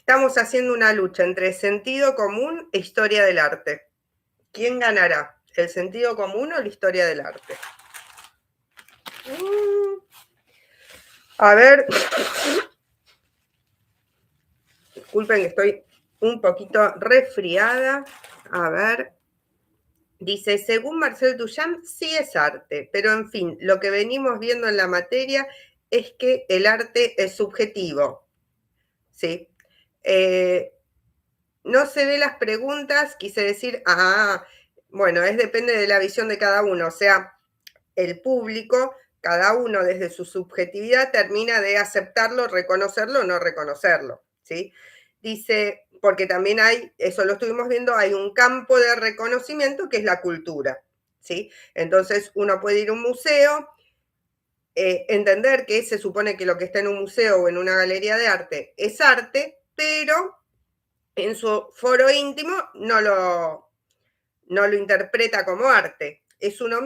Estamos haciendo una lucha entre sentido común e historia del arte. ¿Quién ganará? ¿El sentido común o la historia del arte? A ver, disculpen que estoy un poquito resfriada. A ver, dice, según Marcel Duchamp, sí es arte, pero en fin, lo que venimos viendo en la materia es que el arte es subjetivo, ¿sí? No se ve las preguntas, quise decir, bueno, depende de la visión de cada uno, o sea, el público, cada uno desde su subjetividad termina de aceptarlo, reconocerlo o no reconocerlo, ¿sí? Dice, porque también hay, eso lo estuvimos viendo, hay un campo de reconocimiento que es la cultura, ¿sí? Entonces uno puede ir a un museo, entender que se supone que lo que está en un museo o en una galería de arte es arte, pero en su foro íntimo no lo interpreta como arte. Es uno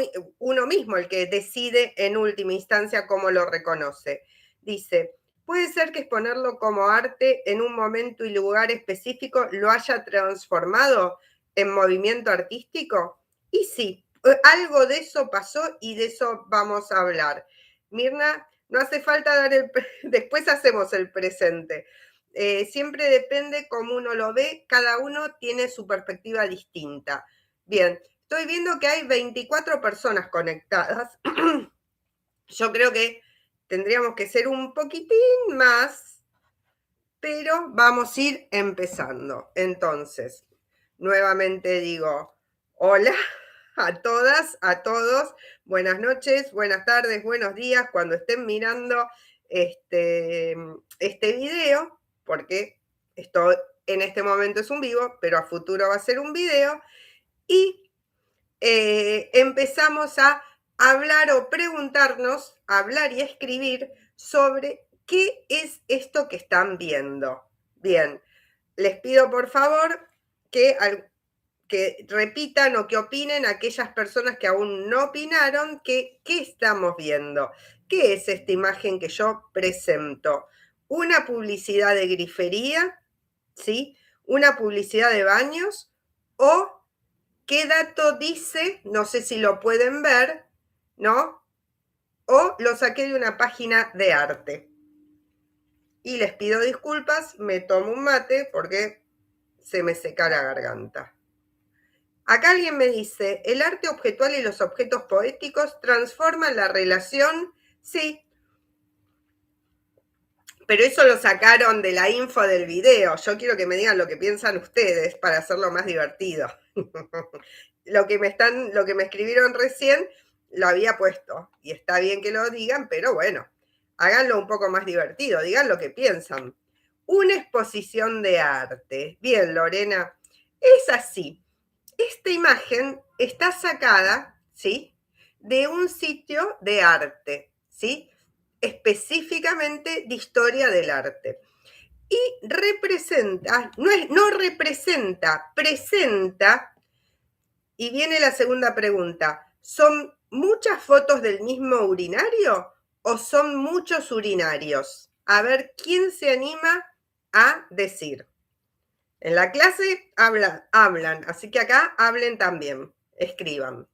mismo el que decide en última instancia cómo lo reconoce. Dice, puede ser que exponerlo como arte en un momento y lugar específico lo haya transformado en movimiento artístico. Y sí, algo de eso pasó y de eso vamos a hablar. Mirna, no hace falta dar después hacemos el presente. Siempre depende cómo uno lo ve, cada uno tiene su perspectiva distinta. Bien, estoy viendo que hay 24 personas conectadas. Yo creo que tendríamos que ser un poquitín más, pero vamos a ir empezando. Entonces, nuevamente digo, hola a todas, a todos. Buenas noches, buenas tardes, buenos días cuando estén mirando este video, porque esto en este momento es un vivo, pero a futuro va a ser un video. Y empezamos a hablar o preguntarnos, hablar y escribir sobre qué es esto que están viendo. Bien, les pido por favor que repitan o que opinen aquellas personas que aún no opinaron, qué estamos viendo. ¿Qué es esta imagen que yo presento? ¿Una publicidad de grifería? ¿Sí? ¿Una publicidad de baños? ¿O qué dato dice? No sé si lo pueden ver, ¿no? O lo saqué de una página de arte. Y les pido disculpas, me tomo un mate porque se me seca la garganta. Acá alguien me dice, el arte objetual y los objetos poéticos transforman la relación. Sí, pero eso lo sacaron de la info del video. Yo quiero que me digan lo que piensan ustedes para hacerlo más divertido. Lo que me escribieron recién lo había puesto y está bien que lo digan, pero bueno, háganlo un poco más divertido, digan lo que piensan. Una exposición de arte. Bien, Lorena, es así. Esta imagen está sacada, ¿sí? De un sitio de arte, ¿sí? Específicamente de historia del arte. Y representa, no representa, presenta, y viene la segunda pregunta, ¿son muchas fotos del mismo urinario o son muchos urinarios? A ver, ¿quién se anima a decir? En la clase hablan, así que acá hablen también, escriban.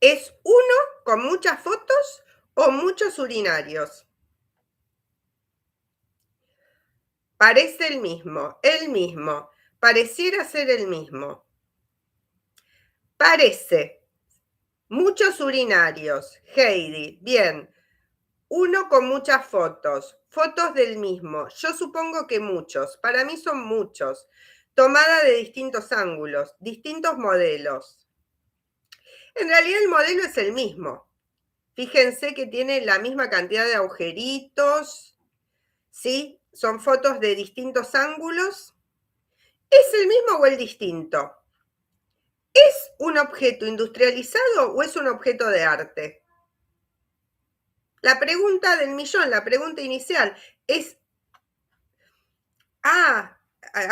¿Es uno con muchas fotos o muchos urinarios? Parece el mismo, pareciera ser el mismo. Parece, muchos urinarios, Heidi, bien. Uno con muchas fotos, fotos del mismo. Yo supongo que muchos, para mí son muchos. Tomada de distintos ángulos, distintos modelos. En realidad el modelo es el mismo. Fíjense que tiene la misma cantidad de agujeritos, ¿sí? Son fotos de distintos ángulos. ¿Es el mismo o el distinto? ¿Es un objeto industrializado o es un objeto de arte? La pregunta del millón, la pregunta inicial, es, a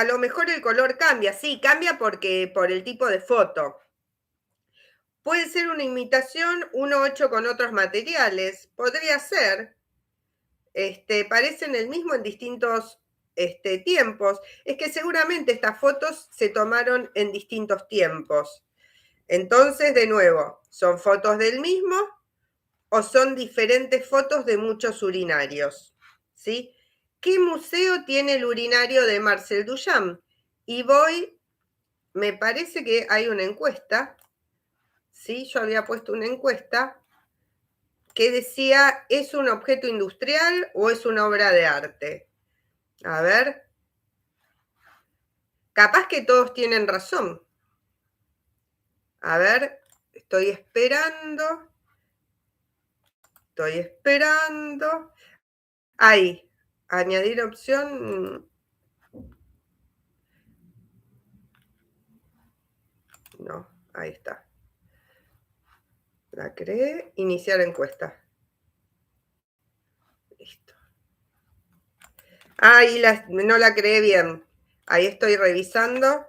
lo mejor el color cambia, sí, cambia porque por el tipo de foto. Puede ser una imitación, uno hecho con otros materiales, podría ser. parecen el mismo en distintos tiempos. Es que seguramente estas fotos se tomaron en distintos tiempos. Entonces, de nuevo, ¿son fotos del mismo o son diferentes fotos de muchos urinarios? ¿Sí? ¿Qué museo tiene el urinario de Marcel Duchamp? Y me parece que hay una encuesta, ¿sí? Yo había puesto una encuesta que decía, ¿es un objeto industrial o es una obra de arte? A ver, capaz que todos tienen razón. A ver, estoy esperando. Ahí, añadir opción. No, ahí está. La creé, iniciar encuesta. Listo. Ahí no la creé bien. Ahí estoy revisando.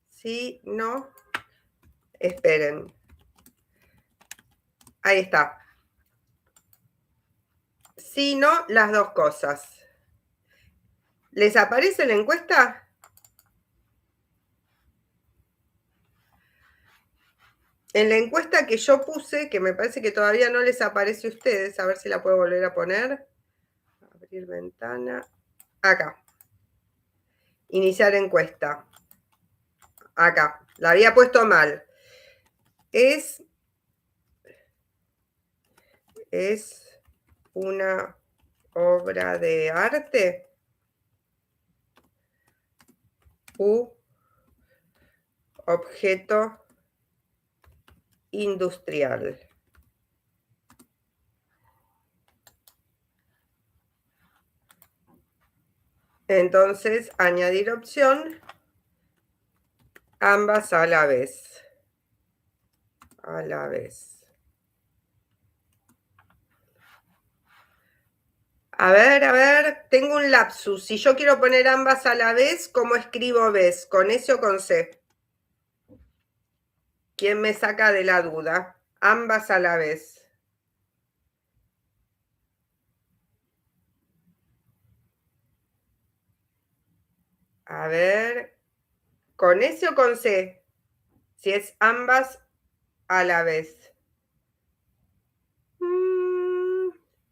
Sí, no. Esperen. Ahí está. Sí, no, las dos cosas. ¿Les aparece la encuesta? En la encuesta que yo puse, que me parece que todavía no les aparece a ustedes, a ver si la puedo volver a poner. Abrir ventana. Acá. Iniciar encuesta. Acá. La había puesto mal. Es una obra de arte u objeto industrial. Entonces, añadir opción, ambas a la vez. A la vez. A ver, tengo un lapsus. Si yo quiero poner ambas a la vez, ¿cómo escribo vez? ¿Con S o con C? ¿Quién me saca de la duda? Ambas a la vez. A ver, ¿con S o con C? Si es ambas a la vez.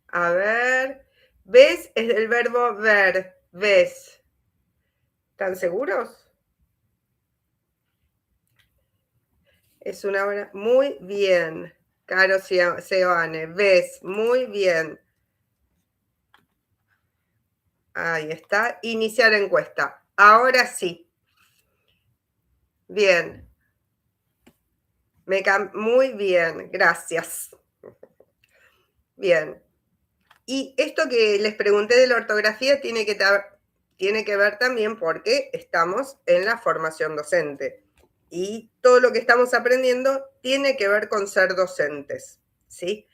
A ver, ¿ves? Es el verbo ver, ves. ¿Están seguros? Es una obra. Muy bien. Caro Seoane, ves, muy bien. Ahí está. Iniciar encuesta. Ahora sí. Bien. Muy bien, gracias. Bien. Y esto que les pregunté de la ortografía tiene que ver también porque estamos en la formación docente. Y todo lo que estamos aprendiendo tiene que ver con ser docentes, ¿sí?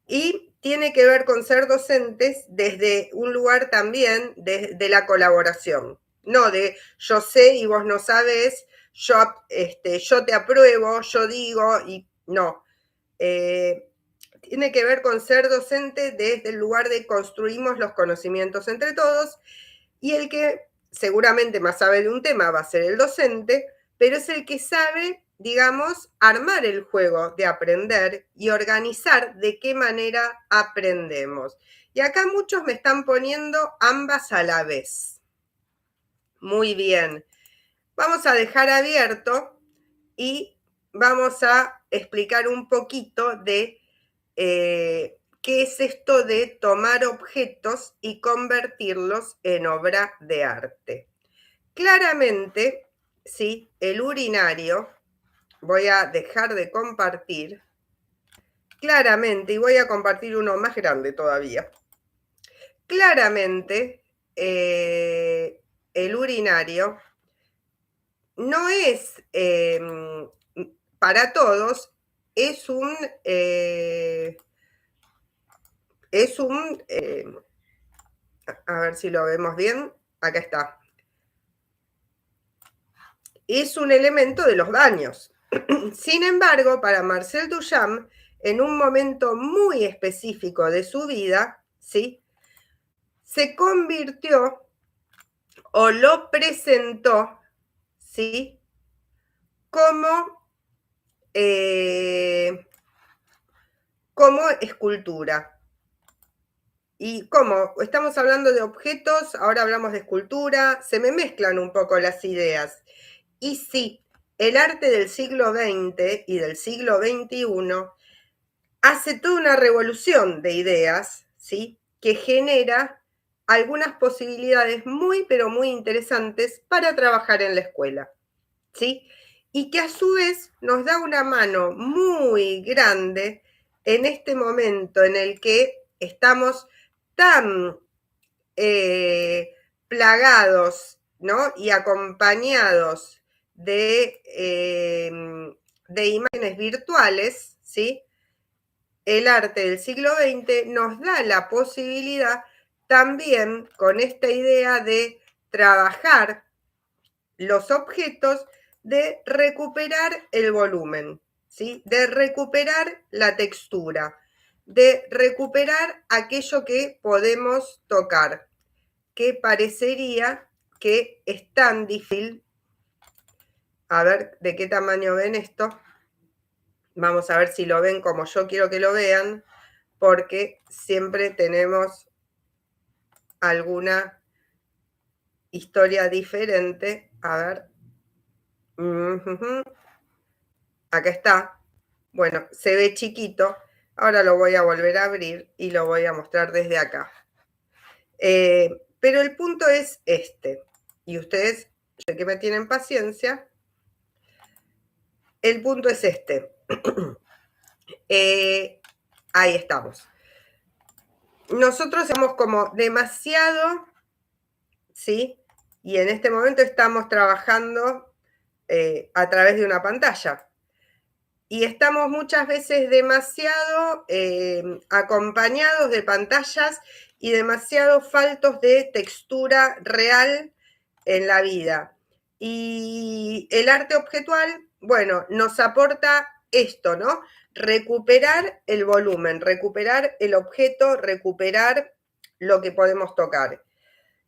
Y tiene que ver con ser docentes desde un lugar también de la colaboración, no de yo sé y vos no sabes, yo te apruebo, yo digo, y no. Tiene que ver con ser docente desde el lugar de construimos los conocimientos entre todos, y el que seguramente más sabe de un tema va a ser el docente, pero es el que sabe, digamos, armar el juego de aprender y organizar de qué manera aprendemos. Y acá muchos me están poniendo ambas a la vez. Muy bien. Vamos a dejar abierto y vamos a explicar un poquito de qué es esto de tomar objetos y convertirlos en obra de arte. Claramente, sí, el urinario, voy a dejar de compartir, claramente, y voy a compartir uno más grande todavía. Claramente, el urinario no es para todos, es un a ver si lo vemos bien, acá está. Es un elemento de los baños. Sin embargo, para Marcel Duchamp, en un momento muy específico de su vida, ¿sí? Se convirtió o lo presentó, ¿sí? Como, como escultura. Y como estamos hablando de objetos, ahora hablamos de escultura, se me mezclan un poco las ideas. Y sí, el arte del siglo XX y del siglo XXI hace toda una revolución de ideas, ¿sí? Que genera algunas posibilidades muy, pero muy interesantes para trabajar en la escuela, ¿sí? Y que a su vez nos da una mano muy grande en este momento en el que estamos tan plagados, ¿no? Y acompañados de imágenes virtuales, ¿sí? El arte del siglo XX nos da la posibilidad también con esta idea de trabajar los objetos, de recuperar el volumen, ¿sí? De recuperar la textura, de recuperar aquello que podemos tocar, que parecería que es tan difícil. A ver de qué tamaño ven esto. Vamos a ver si lo ven como yo quiero que lo vean, porque siempre tenemos alguna historia diferente. A ver. Acá está. Bueno, se ve chiquito. Ahora lo voy a volver a abrir y lo voy a mostrar desde acá. Pero el punto es este. Y ustedes, sé que me tienen paciencia. El punto es este. Ahí estamos. Nosotros somos como demasiado, ¿sí? Y en este momento estamos trabajando a través de una pantalla. Y estamos muchas veces demasiado acompañados de pantallas y demasiado faltos de textura real en la vida. Y el arte objetual, bueno, nos aporta esto, ¿no? Recuperar el volumen, recuperar el objeto, recuperar lo que podemos tocar.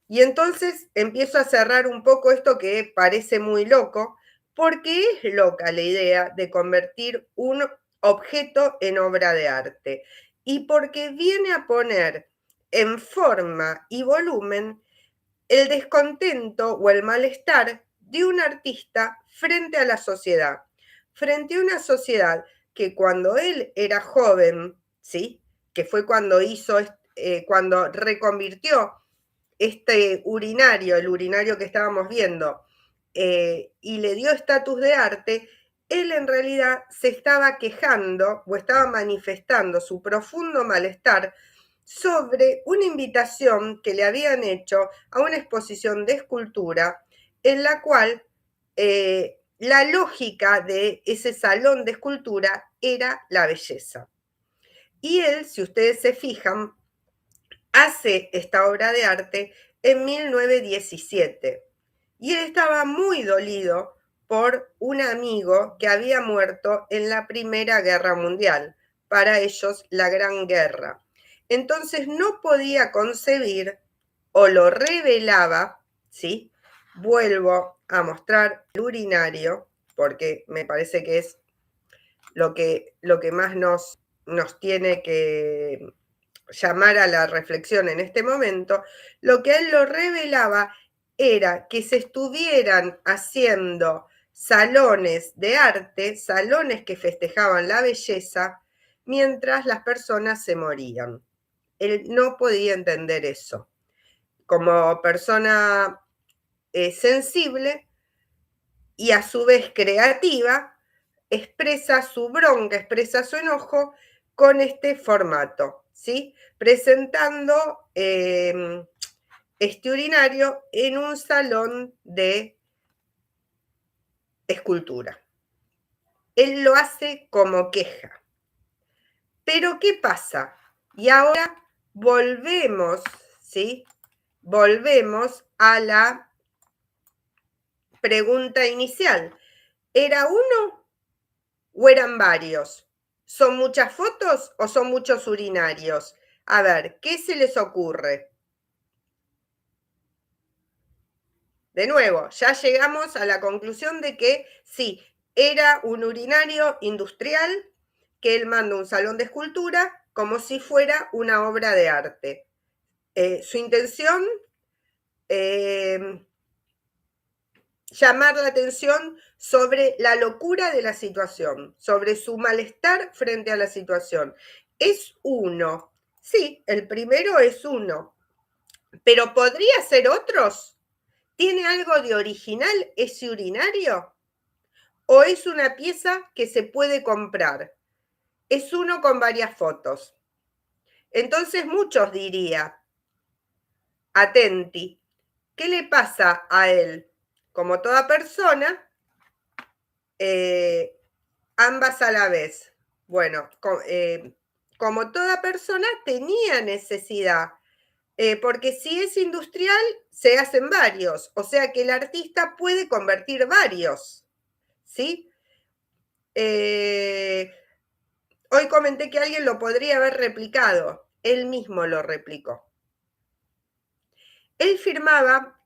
Y entonces empiezo a cerrar un poco esto que parece muy loco, porque es loca la idea de convertir un objeto en obra de arte y porque viene a poner en forma y volumen el descontento o el malestar de un artista frente a la sociedad, frente a una sociedad que cuando él era joven, ¿sí? Que fue cuando cuando reconvirtió este urinario, el urinario que estábamos viendo, y le dio estatus de arte, él en realidad se estaba quejando o estaba manifestando su profundo malestar sobre una invitación que le habían hecho a una exposición de escultura en la cual la lógica de ese salón de escultura era la belleza. Y él, si ustedes se fijan, hace esta obra de arte en 1917 y él estaba muy dolido por un amigo que había muerto en la Primera Guerra Mundial, para ellos la Gran Guerra. Entonces no podía concebir o lo revelaba, ¿sí? Vuelvo a mostrar el urinario porque me parece que es lo que más nos tiene que llamar a la reflexión en este momento. Lo que él lo revelaba era que se estuvieran haciendo salones de arte, salones que festejaban la belleza, mientras las personas se morían. Él no podía entender eso. Como persona sensible y a su vez creativa, expresa su bronca, expresa su enojo con este formato, ¿sí? Presentando este urinario en un salón de escultura. Él lo hace como queja. Pero ¿qué pasa? Y ahora volvemos, ¿sí? Volvemos a la pregunta inicial. ¿Era uno o eran varios? ¿Son muchas fotos o son muchos urinarios? A ver, ¿qué se les ocurre? De nuevo, ya llegamos a la conclusión de que sí, era un urinario industrial que él manda a un salón de escultura como si fuera una obra de arte. Su intención, llamar la atención sobre la locura de la situación, sobre su malestar frente a la situación. Es uno, sí, el primero es uno, pero ¿podría ser otros? ¿Tiene algo de original ese urinario? ¿O es una pieza que se puede comprar? Es uno con varias fotos. Entonces muchos dirían, atenti, ¿qué le pasa a él? Como toda persona, ambas a la vez. Bueno, como toda persona tenía necesidad, porque si es industrial, se hacen varios, o sea que el artista puede convertir varios, ¿sí? Hoy comenté que alguien lo podría haber replicado, él mismo lo replicó. Él firmaba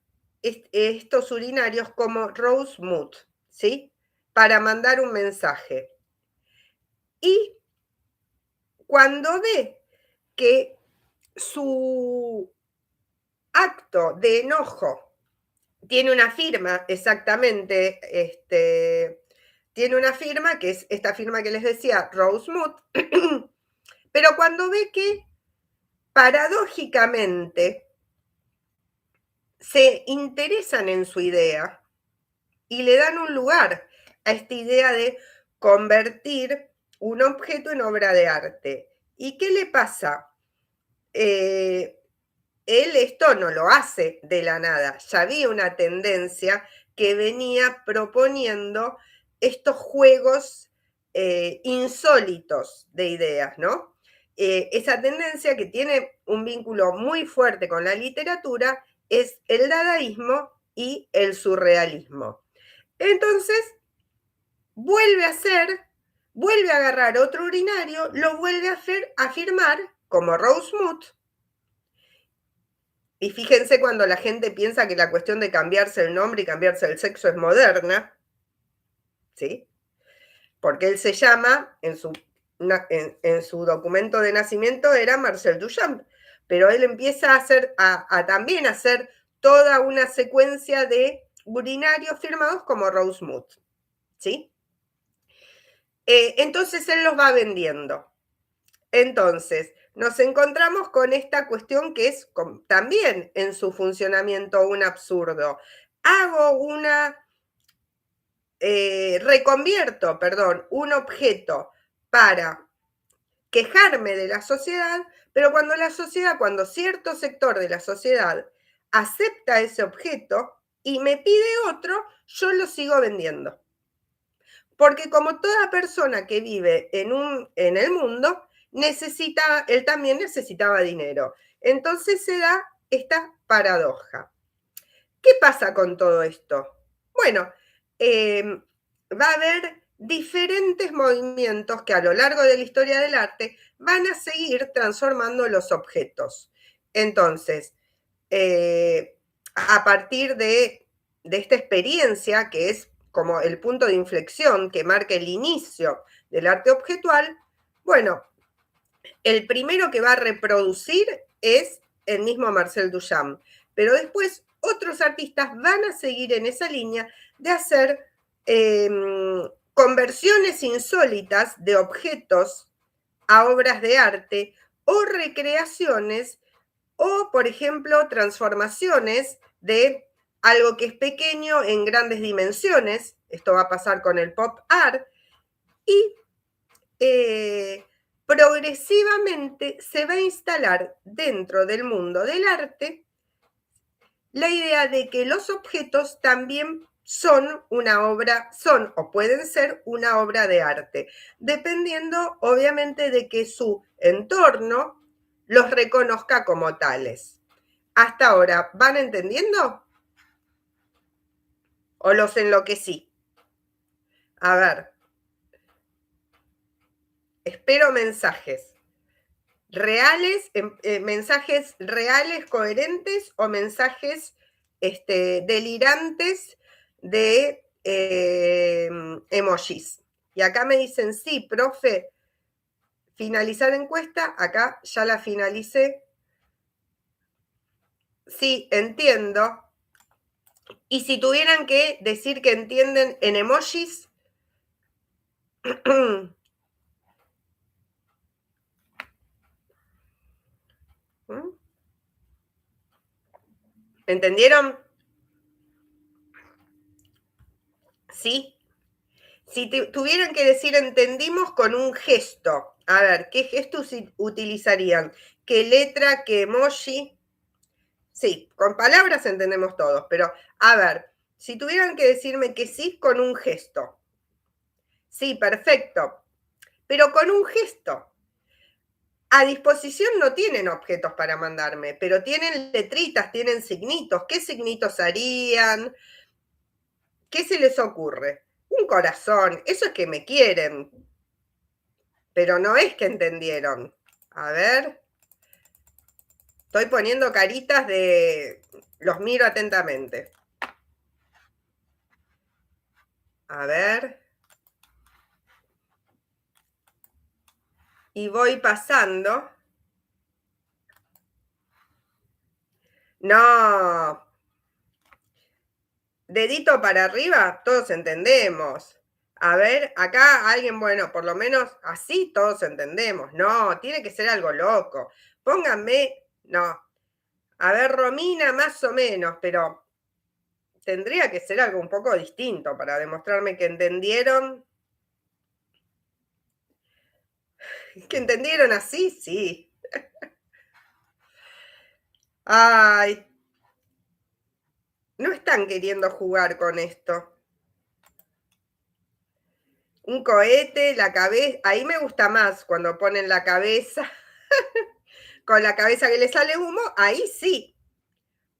estos urinarios como Rose Mood, ¿sí? Para mandar un mensaje. Y cuando ve que su acto de enojo tiene una firma, exactamente, tiene una firma, que es esta firma que les decía, Rose Mood, pero cuando ve que paradójicamente se interesan en su idea y le dan un lugar a esta idea de convertir un objeto en obra de arte. ¿Y qué le pasa? Él esto no lo hace de la nada, ya había una tendencia que venía proponiendo estos juegos insólitos de ideas, ¿no? Esa tendencia que tiene un vínculo muy fuerte con la literatura es el dadaísmo y el surrealismo. Entonces, vuelve a agarrar otro urinario, lo vuelve a firmar como Rosemuth. Y fíjense cuando la gente piensa que la cuestión de cambiarse el nombre y cambiarse el sexo es moderna, ¿sí? Porque él se llama, en su documento de nacimiento era Marcel Duchamp, pero él empieza a también hacer toda una secuencia de urinarios firmados como Rosemuth, ¿sí? Entonces él los va vendiendo. Entonces, nos encontramos con esta cuestión que es también en su funcionamiento un absurdo. Reconvierto, perdón, un objeto para quejarme de la sociedad, pero cuando cierto sector de la sociedad acepta ese objeto y me pide otro, yo lo sigo vendiendo. Porque como toda persona que vive en el mundo, él también necesitaba dinero. Entonces se da esta paradoja. ¿Qué pasa con todo esto? Bueno, va a haber diferentes movimientos que a lo largo de la historia del arte van a seguir transformando los objetos. Entonces, a partir de esta experiencia, que es como el punto de inflexión que marca el inicio del arte objetual, bueno, el primero que va a reproducir es el mismo Marcel Duchamp, pero después otros artistas van a seguir en esa línea de hacer conversiones insólitas de objetos a obras de arte o recreaciones o, por ejemplo, transformaciones de algo que es pequeño en grandes dimensiones. Esto va a pasar con el pop art. Y progresivamente se va a instalar dentro del mundo del arte la idea de que los objetos también son o pueden ser una obra de arte, dependiendo obviamente de que su entorno los reconozca como tales. Hasta ahora, ¿van entendiendo? ¿O los enloquecí? A ver, espero mensajes. reales, mensajes reales, coherentes o mensajes delirantes de emojis. Y acá me dicen, sí, profe, finalizar encuesta, acá ya la finalicé. Sí, entiendo. Y si tuvieran que decir que entienden en emojis, ¿entendieron? Sí. Si tuvieran que decir entendimos con un gesto, a ver, ¿qué gestos utilizarían? ¿Qué letra? ¿Qué emoji? Sí, con palabras entendemos todos, pero a ver, si tuvieran que decirme que sí con un gesto. Sí, perfecto, pero con un gesto. A disposición no tienen objetos para mandarme, pero tienen letritas, tienen signitos. ¿Qué signitos harían? ¿Qué se les ocurre? Un corazón, eso es que me quieren, pero no es que entendieron. A ver, estoy poniendo caritas de... Los miro atentamente. A ver. Y voy pasando. No. Dedito para arriba, todos entendemos. A ver, acá alguien, bueno, por lo menos así todos entendemos. No, tiene que ser algo loco. Pónganme, no. A ver, Romina, más o menos, pero tendría que ser algo un poco distinto para demostrarme que entendieron. ¿Que entendieron así? Sí. Ay, no están queriendo jugar con esto. Un cohete, la cabeza, ahí me gusta más cuando ponen la cabeza, con la cabeza que le sale humo, ahí sí.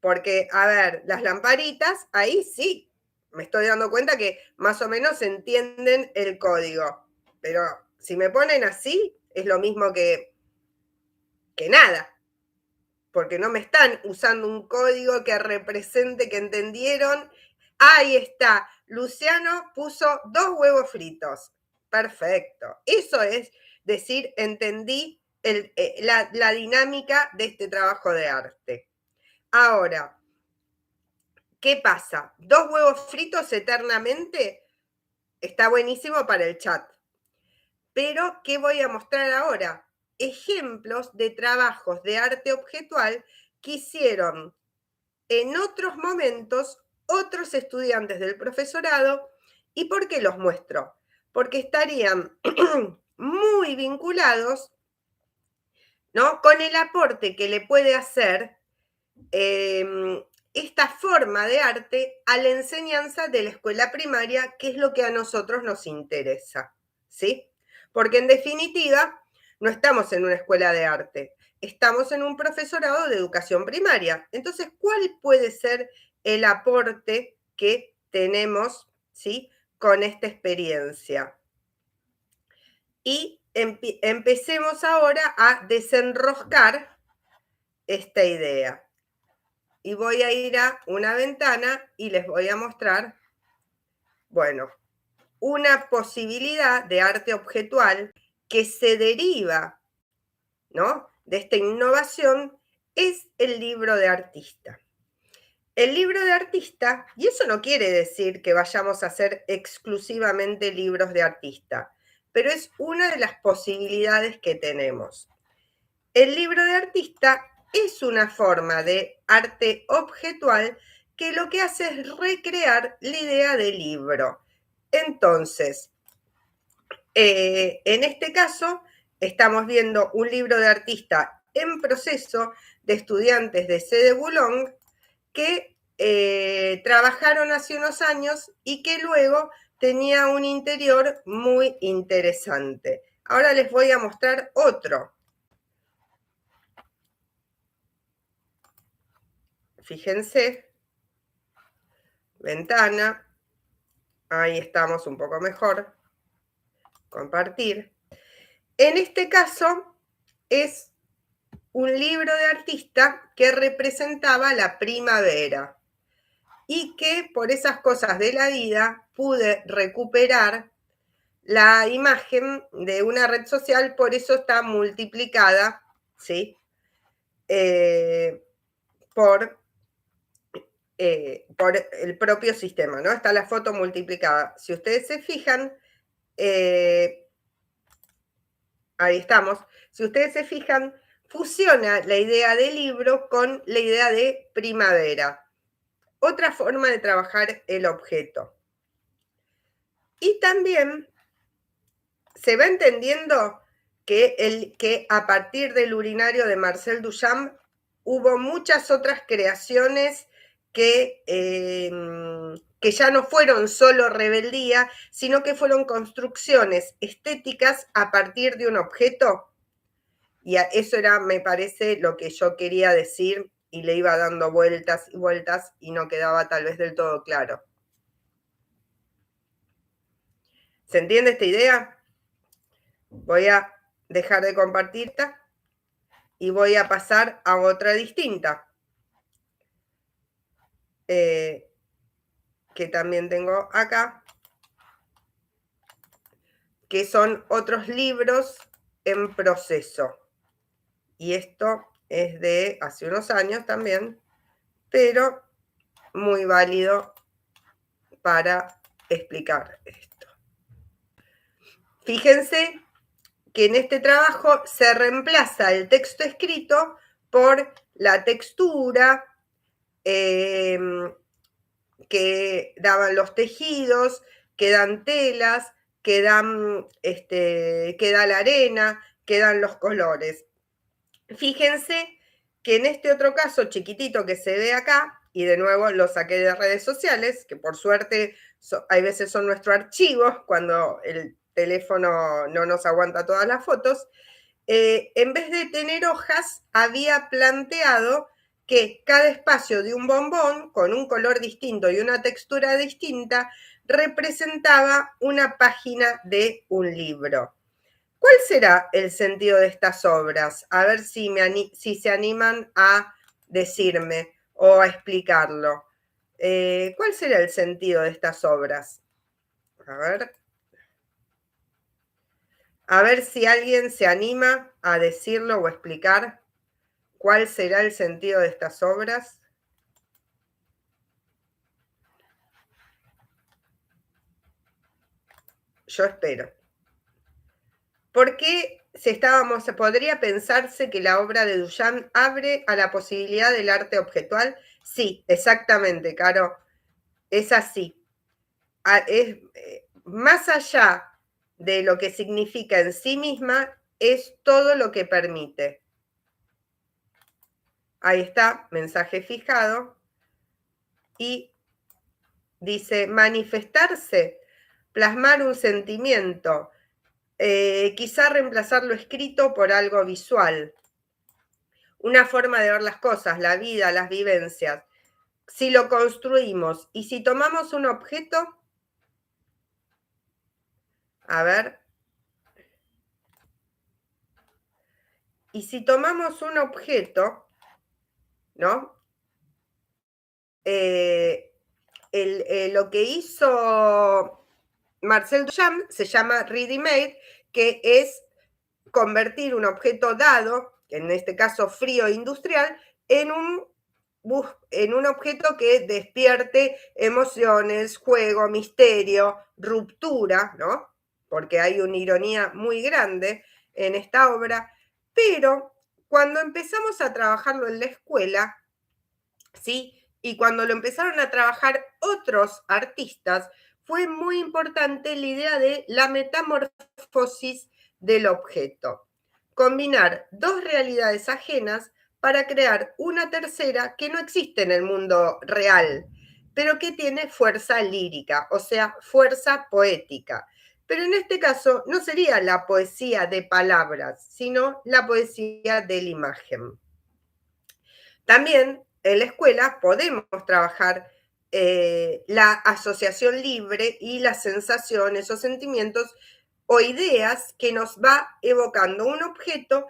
Porque, a ver, las lamparitas, ahí sí. Me estoy dando cuenta que más o menos entienden el código. Pero si me ponen así, es lo mismo que nada. Porque no me están usando un código que represente que entendieron. Ahí está, Luciano puso 2 huevos fritos. Perfecto. Eso es decir, entendí la dinámica de este trabajo de arte. Ahora, ¿qué pasa? 2 huevos fritos eternamente está buenísimo para el chat. Pero, ¿qué voy a mostrar ahora? Ejemplos de trabajos de arte objetual que hicieron en otros momentos otros estudiantes del profesorado. ¿Y por qué los muestro? Porque estarían muy vinculados, ¿no?, con el aporte que le puede hacer esta forma de arte a la enseñanza de la escuela primaria, que es lo que a nosotros nos interesa, ¿sí? Porque en definitiva, no estamos en una escuela de arte, estamos en un profesorado de educación primaria. Entonces, ¿cuál puede ser el aporte que tenemos, ¿sí?, con esta experiencia? Y empecemos ahora a desenroscar esta idea. Y voy a ir a una ventana y les voy a mostrar, bueno, una posibilidad de arte objetual que se deriva, ¿no?, de esta innovación, es el libro de artista. El libro de artista, y eso no quiere decir que vayamos a hacer exclusivamente libros de artista, pero es una de las posibilidades que tenemos. El libro de artista es una forma de arte objetual que lo que hace es recrear la idea del libro. Entonces, en este caso, estamos viendo un libro de artista en proceso de estudiantes de sede Boulogne que trabajaron hace unos años y que luego tenía un interior muy interesante. Ahora les voy a mostrar otro. Fíjense, ventana, ahí estamos un poco mejor, compartir. En este caso es un libro de artista que representaba la primavera y que por esas cosas de la vida pude recuperar la imagen de una red social, por eso está multiplicada, ¿sí? Por el propio sistema, ¿no? Está la foto multiplicada. Si ustedes se fijan, ahí estamos, si ustedes se fijan, fusiona la idea de libro con la idea de primavera. Otra forma de trabajar el objeto. Y también se va entendiendo que a partir del urinario de Marcel Duchamp hubo muchas otras creaciones que ya no fueron solo rebeldía, sino que fueron construcciones estéticas a partir de un objeto. Y eso era, me parece, lo que yo quería decir y le iba dando vueltas y vueltas y no quedaba tal vez del todo claro. ¿Se entiende esta idea? Voy a dejar de compartirla y voy a pasar a otra distinta, que también tengo acá, que son otros libros en proceso. Y esto es de hace unos años también, pero muy válido para explicar esto. Fíjense que en este trabajo se reemplaza el texto escrito por la textura que daban los tejidos, que dan telas, que da la arena, que dan los colores. Fíjense que en este otro caso chiquitito que se ve acá, y de nuevo lo saqué de redes sociales, que por suerte hay veces son nuestro archivo cuando el teléfono no nos aguanta todas las fotos, en vez de tener hojas, había planteado que cada espacio de un bombón, con un color distinto y una textura distinta, representaba una página de un libro. ¿Cuál será el sentido de estas obras? A ver si se animan a decirme o a explicarlo. ¿Cuál será el sentido de estas obras? A ver si alguien se anima a decirlo o explicar cuál será el sentido de estas obras. Yo espero. ¿Por qué podría pensarse que la obra de Duchamp abre a la posibilidad del arte objetual? Sí, exactamente, Caro. Es así. Es, más allá de lo que significa en sí misma, es todo lo que permite. Ahí está, mensaje fijado. Y dice, manifestarse, plasmar un sentimiento, quizá reemplazar lo escrito por algo visual. Una forma de ver las cosas, la vida, las vivencias. Si lo construimos y si tomamos un objeto, a ver, y si tomamos un objeto, ¿no? Lo que hizo Marcel Duchamp se llama ready-made, que es convertir un objeto dado, en este caso frío industrial, en un objeto que despierte emociones, juego, misterio, ruptura, ¿no? Porque hay una ironía muy grande en esta obra, pero cuando empezamos a trabajarlo en la escuela, ¿sí? Y cuando lo empezaron a trabajar otros artistas, fue muy importante la idea de la metamorfosis del objeto. Combinar dos realidades ajenas para crear una tercera que no existe en el mundo real, pero que tiene fuerza lírica, o sea, fuerza poética. Pero en este caso no sería la poesía de palabras, sino la poesía de la imagen. También en la escuela podemos trabajar la asociación libre y las sensaciones o sentimientos o ideas que nos va evocando un objeto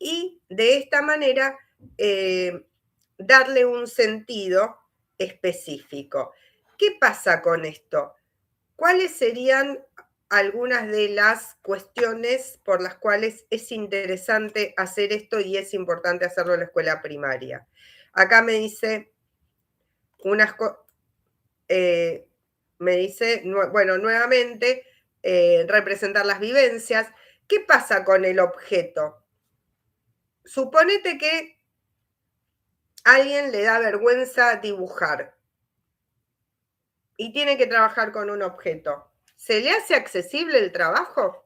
y de esta manera darle un sentido específico. ¿Qué pasa con esto? ¿Cuáles serían algunas de las cuestiones por las cuales es interesante hacer esto y es importante hacerlo en la escuela primaria? Acá me dice bueno, nuevamente, representar las vivencias. ¿Qué pasa con el objeto? Suponete que a alguien le da vergüenza dibujar y tiene que trabajar con un objeto. ¿Se le hace accesible el trabajo?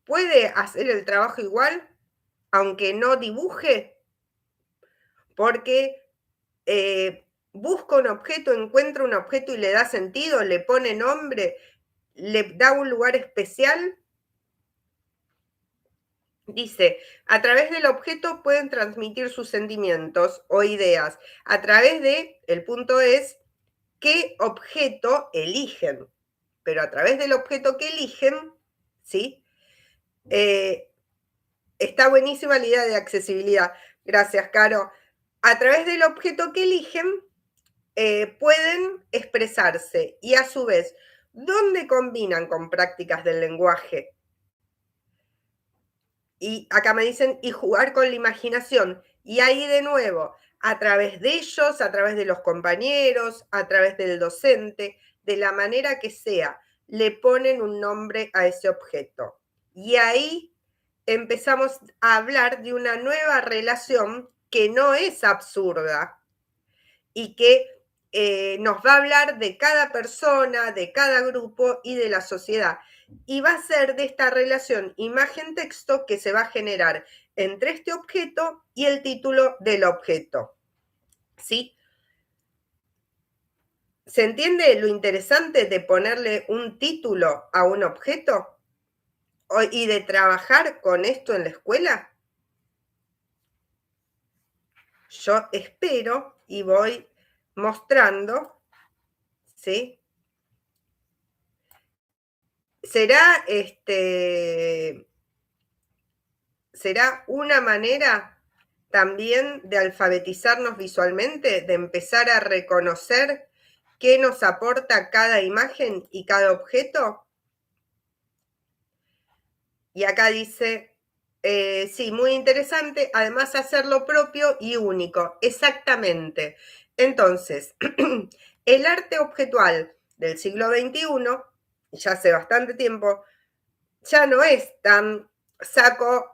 ¿Puede hacer el trabajo igual, aunque no dibuje? Porque busca un objeto, encuentra un objeto y le da sentido, le pone nombre, le da un lugar especial. Dice, a través del objeto pueden transmitir sus sentimientos o ideas. A través de, el punto es, ¿qué objeto eligen? Pero a través del objeto que eligen, ¿sí? Está buenísima la idea de accesibilidad. Gracias, Caro. A través del objeto que eligen, pueden expresarse y a su vez, ¿dónde combinan con prácticas del lenguaje? Y acá me dicen, y jugar con la imaginación. Y ahí de nuevo, a través de ellos, a través de los compañeros, a través del docente, de la manera que sea, le ponen un nombre a ese objeto. Y ahí empezamos a hablar de una nueva relación que no es absurda y que nos va a hablar de cada persona, de cada grupo y de la sociedad. Y va a ser de esta relación imagen-texto que se va a generar entre este objeto y el título del objeto. ¿Sí? ¿Se entiende lo interesante de ponerle un título a un objeto? ¿Y de trabajar con esto en la escuela? Yo espero y voy mostrando, ¿sí? ¿Será una manera también de alfabetizarnos visualmente, de empezar a reconocer qué nos aporta cada imagen y cada objeto? Y acá dice, sí, muy interesante, además hacerlo propio y único, exactamente. Entonces, el arte objetual del siglo XXI, ya hace bastante tiempo, ya no es tan saco,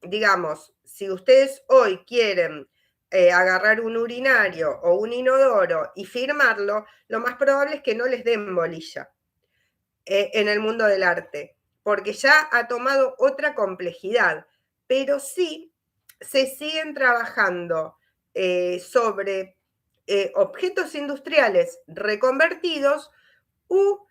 digamos, si ustedes hoy quieren agarrar un urinario o un inodoro y firmarlo, lo más probable es que no les den bolilla en el mundo del arte, porque ya ha tomado otra complejidad, pero sí se siguen trabajando sobre objetos industriales reconvertidos o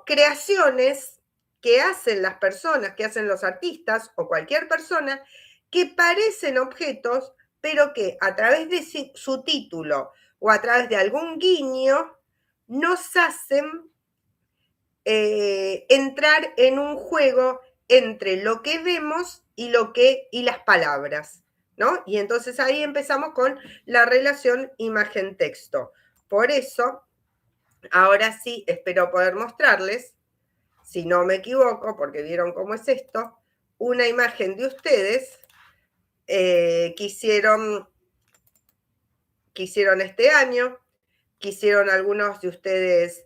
creaciones que hacen las personas, que hacen los artistas o cualquier persona, que parecen objetos, pero que a través de su título o a través de algún guiño nos hacen entrar en un juego entre lo que vemos y las palabras, ¿no? Y entonces ahí empezamos con la relación imagen-texto. Por eso, ahora sí espero poder mostrarles, si no me equivoco, porque vieron cómo es esto, una imagen de ustedes que hicieron este año, que hicieron algunos de ustedes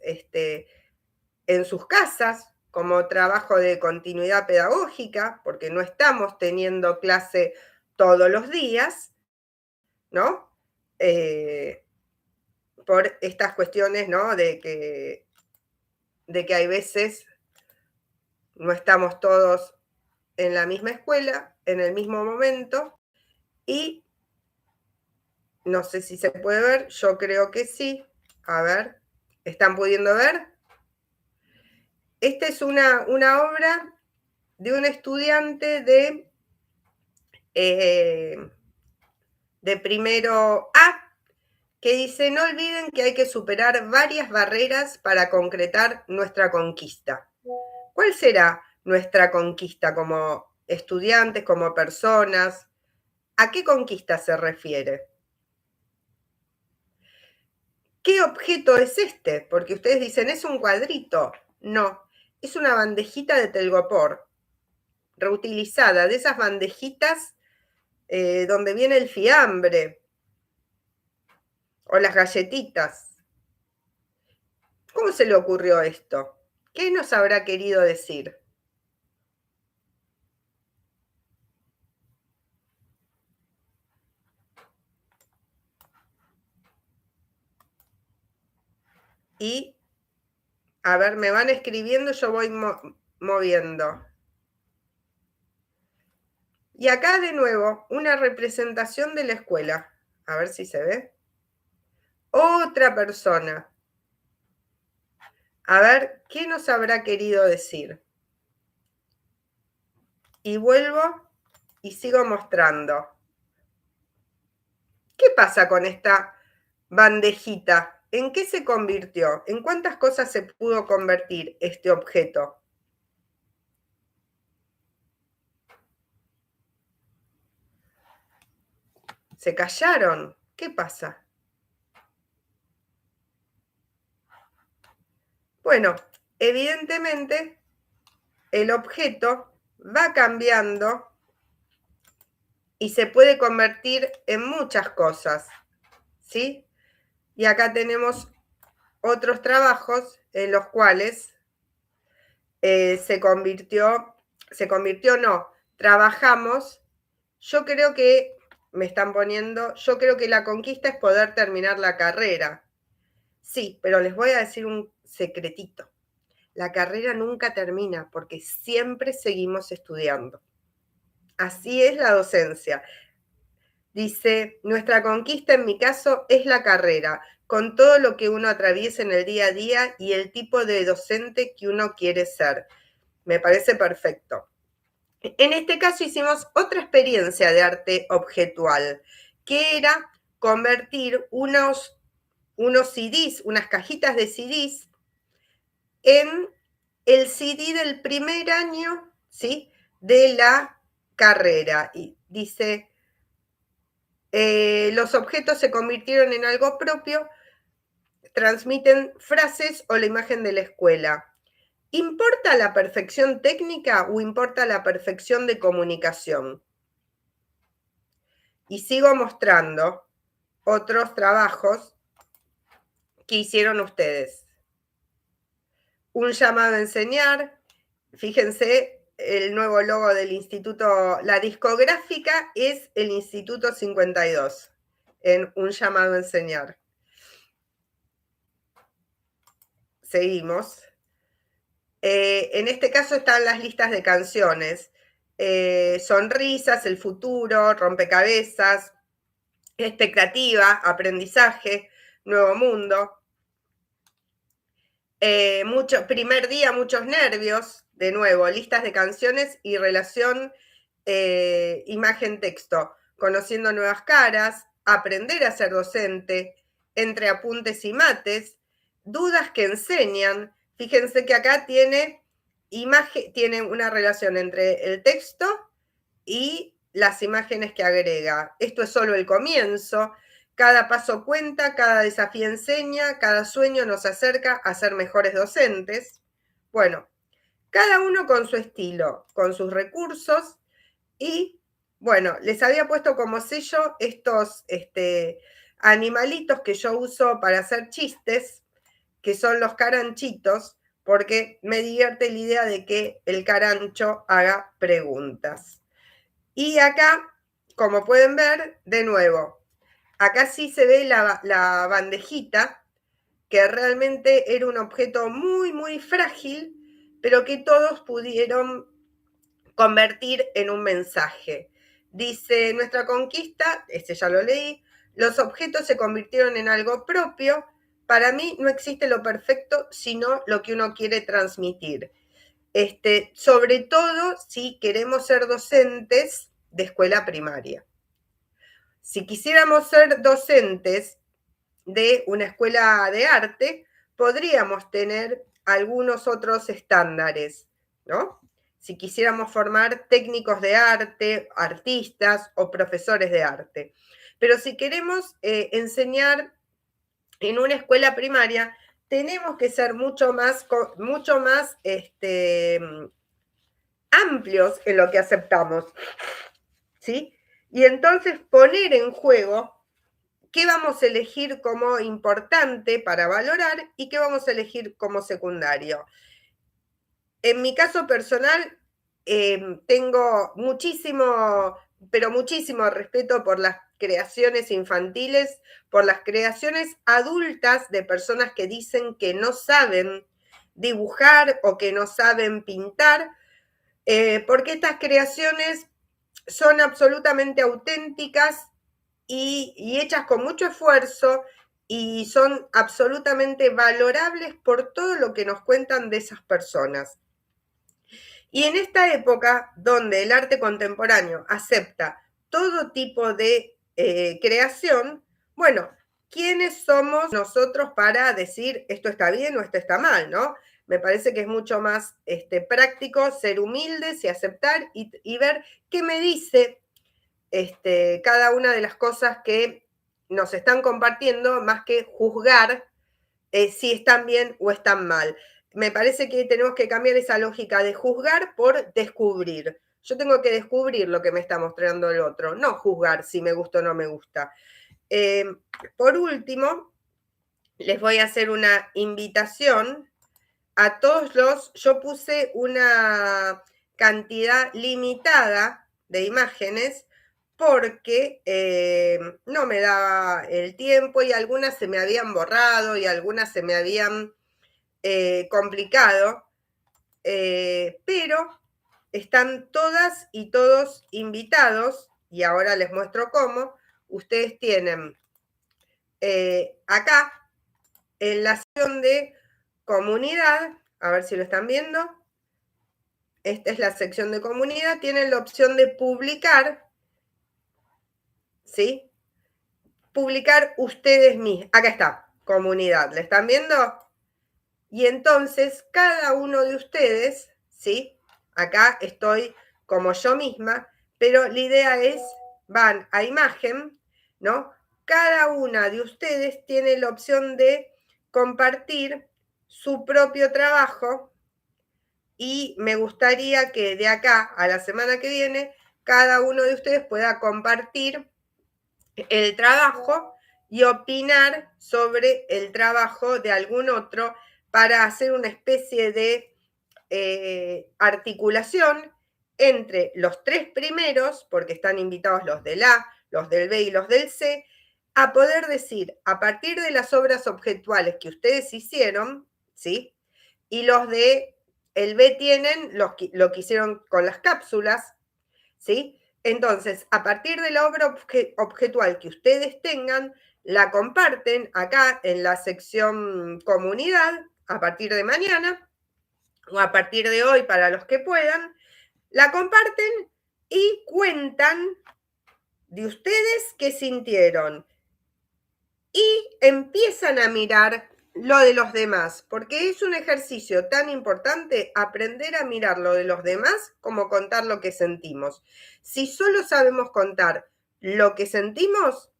en sus casas como trabajo de continuidad pedagógica, porque no estamos teniendo clase todos los días, ¿no? Por estas cuestiones, ¿no? De que hay veces no estamos todos en la misma escuela, en el mismo momento, y no sé si se puede ver, yo creo que sí. A ver, ¿están pudiendo ver? Esta es una obra de un estudiante de primero A, que dice, no olviden que hay que superar varias barreras para concretar nuestra conquista. ¿Cuál será nuestra conquista como estudiantes, como personas? ¿A qué conquista se refiere? ¿Qué objeto es este? Porque ustedes dicen, ¿es un cuadrito? No, es una bandejita de telgopor, reutilizada, de esas bandejitas donde viene el fiambre o las galletitas. ¿Cómo se le ocurrió esto? ¿Qué nos habrá querido decir? Y, a ver, me van escribiendo, yo voy moviendo. Y acá de nuevo, una representación de la escuela. A ver si se ve. Otra persona. A ver, ¿qué nos habrá querido decir? Y vuelvo y sigo mostrando. ¿Qué pasa con esta bandejita? ¿En qué se convirtió? ¿En cuántas cosas se pudo convertir este objeto? ¿Se callaron? ¿Qué pasa? Bueno, evidentemente el objeto va cambiando y se puede convertir en muchas cosas, ¿sí? Y acá tenemos otros trabajos en los cuales trabajamos. Yo creo que, me están poniendo, yo creo que la conquista es poder terminar la carrera. Sí, pero les voy a decir un secretito. La carrera nunca termina porque siempre seguimos estudiando. Así es la docencia. Dice, nuestra conquista en mi caso es la carrera, con todo lo que uno atraviesa en el día a día y el tipo de docente que uno quiere ser. Me parece perfecto. En este caso hicimos otra experiencia de arte objetual, que era convertir unos CDs, unas cajitas de CDs, en el CD del primer año, ¿sí?, de la carrera. Y dice, los objetos se convirtieron en algo propio, transmiten frases o la imagen de la escuela. ¿Importa la perfección técnica o importa la perfección de comunicación? Y sigo mostrando otros trabajos que hicieron ustedes. Un llamado a enseñar. Fíjense el nuevo logo del instituto. La discográfica es el Instituto 52, en un llamado a enseñar. Seguimos. En este caso están las listas de canciones. Sonrisas, el futuro, rompecabezas, expectativa, aprendizaje, nuevo mundo. Primer día, muchos nervios, de nuevo, listas de canciones y relación imagen-texto, conociendo nuevas caras, aprender a ser docente, entre apuntes y mates, dudas que enseñan. Fíjense que acá tiene una relación entre el texto y las imágenes que agrega. Esto es solo el comienzo. Cada paso cuenta, cada desafío enseña, cada sueño nos acerca a ser mejores docentes. Bueno, cada uno con su estilo, con sus recursos y, bueno, les había puesto como sello estos animalitos que yo uso para hacer chistes, que son los caranchitos, porque me divierte la idea de que el carancho haga preguntas. Y acá, como pueden ver, de nuevo, acá sí se ve la bandejita, que realmente era un objeto muy, muy frágil, pero que todos pudieron convertir en un mensaje. Dice, nuestra conquista, este ya lo leí, los objetos se convirtieron en algo propio. Para mí no existe lo perfecto, sino lo que uno quiere transmitir. Sobre todo si queremos ser docentes de escuela primaria. Si quisiéramos ser docentes de una escuela de arte, podríamos tener algunos otros estándares, ¿no? Si quisiéramos formar técnicos de arte, artistas o profesores de arte. Pero si queremos enseñar en una escuela primaria, tenemos que ser mucho más amplios en lo que aceptamos, ¿sí? Y entonces poner en juego qué vamos a elegir como importante para valorar y qué vamos a elegir como secundario. En mi caso personal, tengo muchísimo, pero muchísimo respeto por las creaciones infantiles, por las creaciones adultas de personas que dicen que no saben dibujar o que no saben pintar, porque estas creaciones son absolutamente auténticas y hechas con mucho esfuerzo y son absolutamente valorables por todo lo que nos cuentan de esas personas. Y en esta época donde el arte contemporáneo acepta todo tipo de creación, bueno, ¿quiénes somos nosotros para decir esto está bien o esto está mal, no? Me parece que es mucho más práctico ser humildes y aceptar y ver qué me dice cada una de las cosas que nos están compartiendo, más que juzgar si están bien o están mal. Me parece que tenemos que cambiar esa lógica de juzgar por descubrir. Yo tengo que descubrir lo que me está mostrando el otro, no juzgar si me gusta o no me gusta. Por último, les voy a hacer una invitación a yo puse una cantidad limitada de imágenes porque no me daba el tiempo y algunas se me habían borrado y algunas se me habían complicado, pero están todas y todos invitados y ahora les muestro cómo. Ustedes tienen acá en la sección de comunidad, a ver si lo están viendo, esta es la sección de comunidad, tienen la opción de publicar, ¿sí? Publicar ustedes mismos. Acá está, comunidad. ¿La están viendo? Y entonces cada uno de ustedes, ¿sí? Acá estoy como yo misma, pero la idea es, van a imagen, ¿no? Cada una de ustedes tiene la opción de compartir su propio trabajo y me gustaría que de acá a la semana que viene cada uno de ustedes pueda compartir el trabajo y opinar sobre el trabajo de algún otro para hacer una especie de articulación entre los tres primeros, porque están invitados los del A, los del B y los del C, a poder decir, a partir de las obras objetuales que ustedes hicieron, ¿sí? Y los de el B tienen lo que hicieron con las cápsulas, ¿sí? Entonces, a partir de la obra objetual que ustedes tengan, la comparten acá en la sección comunidad a partir de mañana o a partir de hoy para los que puedan, la comparten y cuentan de ustedes qué sintieron y empiezan a mirar lo de los demás, porque es un ejercicio tan importante aprender a mirar lo de los demás como contar lo que sentimos. Si solo sabemos contar lo que sentimos,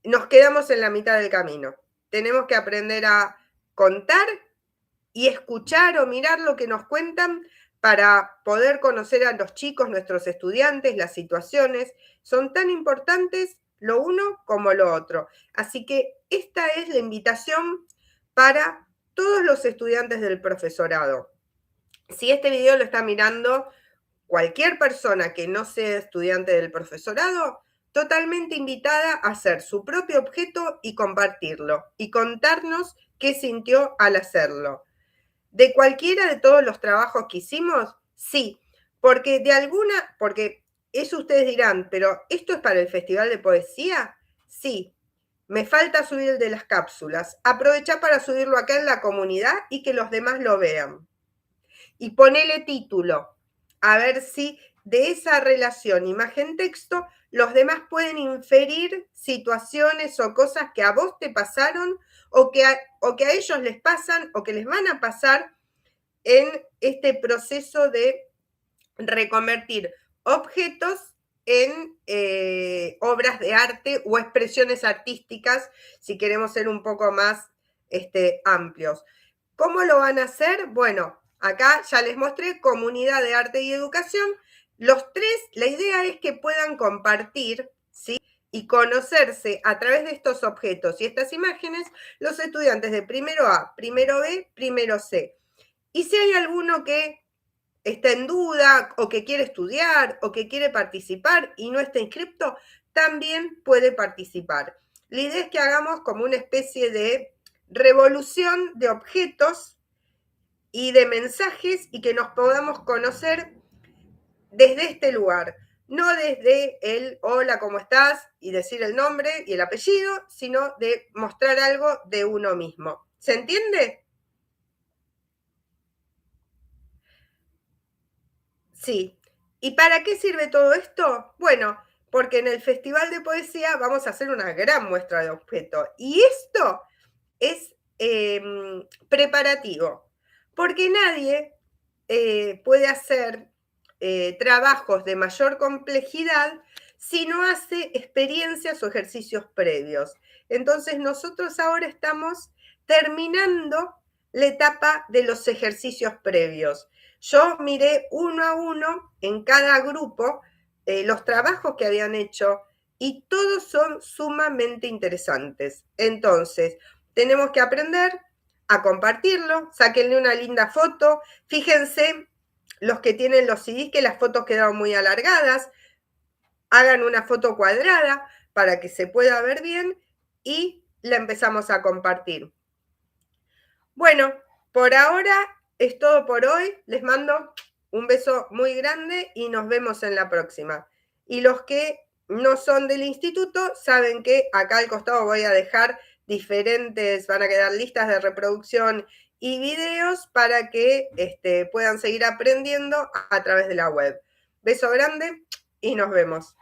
nos quedamos en la mitad del camino. Tenemos que aprender a contar y escuchar o mirar lo que nos cuentan para poder conocer a los chicos, nuestros estudiantes, las situaciones. Son tan importantes lo uno como lo otro. Así que esta es la invitación para todos los estudiantes del profesorado. Si este video lo está mirando cualquier persona que no sea estudiante del profesorado, totalmente invitada a hacer su propio objeto y compartirlo y contarnos qué sintió al hacerlo. ¿De cualquiera de todos los trabajos que hicimos? Sí, porque porque eso ustedes dirán, pero ¿esto es para el Festival de Poesía? Sí, me falta subir el de las cápsulas. Aprovecha para subirlo acá en la comunidad y que los demás lo vean. Y ponele título, a ver si de esa relación imagen-texto, los demás pueden inferir situaciones o cosas que a vos te pasaron o que a ellos les pasan o que les van a pasar en este proceso de reconvertir objetos en obras de arte o expresiones artísticas, si queremos ser un poco más amplios. ¿Cómo lo van a hacer? Bueno, acá ya les mostré comunidad de arte y educación. Los tres, la idea es que puedan compartir, ¿sí? Y conocerse a través de estos objetos y estas imágenes los estudiantes de primero A, primero B, primero C. Y si hay alguno que está en duda o que quiere estudiar o que quiere participar y no está inscripto, también puede participar. La idea es que hagamos como una especie de revolución de objetos y de mensajes y que nos podamos conocer desde este lugar, no desde el hola, ¿cómo estás? Y decir el nombre y el apellido, sino de mostrar algo de uno mismo. ¿Se entiende? Sí. ¿Y para qué sirve todo esto? Bueno, porque en el Festival de Poesía vamos a hacer una gran muestra de objetos. Y esto es preparativo, porque nadie puede hacer trabajos de mayor complejidad si no hace experiencias o ejercicios previos. Entonces nosotros ahora estamos terminando la etapa de los ejercicios previos. Yo miré uno a uno en cada grupo los trabajos que habían hecho y todos son sumamente interesantes. Entonces, tenemos que aprender a compartirlo, sáquenle una linda foto, fíjense los que tienen los CDs que las fotos quedaron muy alargadas, hagan una foto cuadrada para que se pueda ver bien y la empezamos a compartir. Bueno, por ahora es todo por hoy. Les mando un beso muy grande y nos vemos en la próxima. Y los que no son del instituto saben que acá al costado voy a dejar diferentes, van a quedar listas de reproducción y videos para que puedan seguir aprendiendo a través de la web. Beso grande y nos vemos.